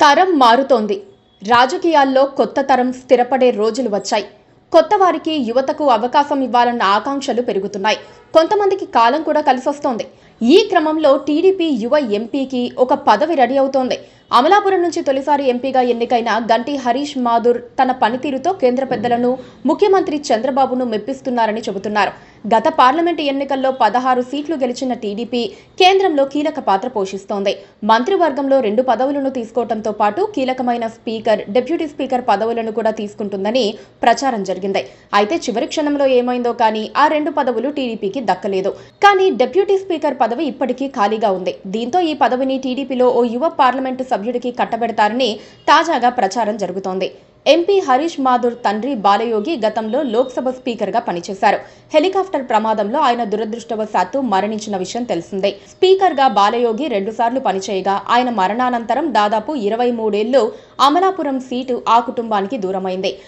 తరం మారుతోంది. రాజకీయాల్లో కొత్త తరం స్థిరపడే రోజులు వచ్చాయి. కొత్త వారికి, యువతకు అవకాశం ఇవ్వాలన్న ఆకాంక్షలు పెరుగుతున్నాయి. కొంతమందికి కాలం కూడా కలిసొస్తోంది. ఈ క్రమంలో టీడీపీ యువ ఎంపీకి ఒక పదవి రెడీ అవుతోంది. అమలాపురం నుంచి తొలిసారి ఎంపీగా ఎన్నికైన గంటి హరీష్ మాథుర్ తన పనితీరుతో కేంద్ర పెద్దలను, ముఖ్యమంత్రి చంద్రబాబును మెప్పిస్తున్నారని చెబుతున్నారు. గత పార్లమెంటు ఎన్నికల్లో 16 సీట్లు గెలిచిన టీడీపీ కేంద్రంలో కీలక పాత్ర పోషిస్తోంది. మంత్రివర్గంలో 2 పదవులను తీసుకోవడంతో పాటు కీలకమైన స్పీకర్, డిప్యూటీ స్పీకర్ పదవులను కూడా తీసుకుంటుందని ప్రచారం జరిగింది. అయితే చివరి క్షణంలో ఏమైందో కానీ ఆ 2 పదవులు టీడీపీకి దక్కలేదు. కానీ డిప్యూటీ స్పీకర్ పదవి ఇప్పటికీ ఖాళీగా ఉంది. దీంతో ఈ పదవిని టీడీపీలో ఓ యువ పార్లమెంటు సభ్యుడికి కట్టబెడతారని తాజాగా ప్రచారం జరుగుతోంది. ఎంపీ హరీష్ మాథుర్ తండ్రి బాలయోగి గతంలో లోక్సభ స్పీకర్గా పనిచేశారు. హెలికాప్టర్ ప్రమాదంలో ఆయన దురదృష్టవశాత్తు మరణించిన విషయం తెలిసిందే. స్పీకర్గా బాలయోగి 2 సార్లు పనిచేయగా ఆయన మరణానంతరం దాదాపు 23 ఏళ్లు అమలాపురం సీటు ఆ కుటుంబానికి దూరమైంది.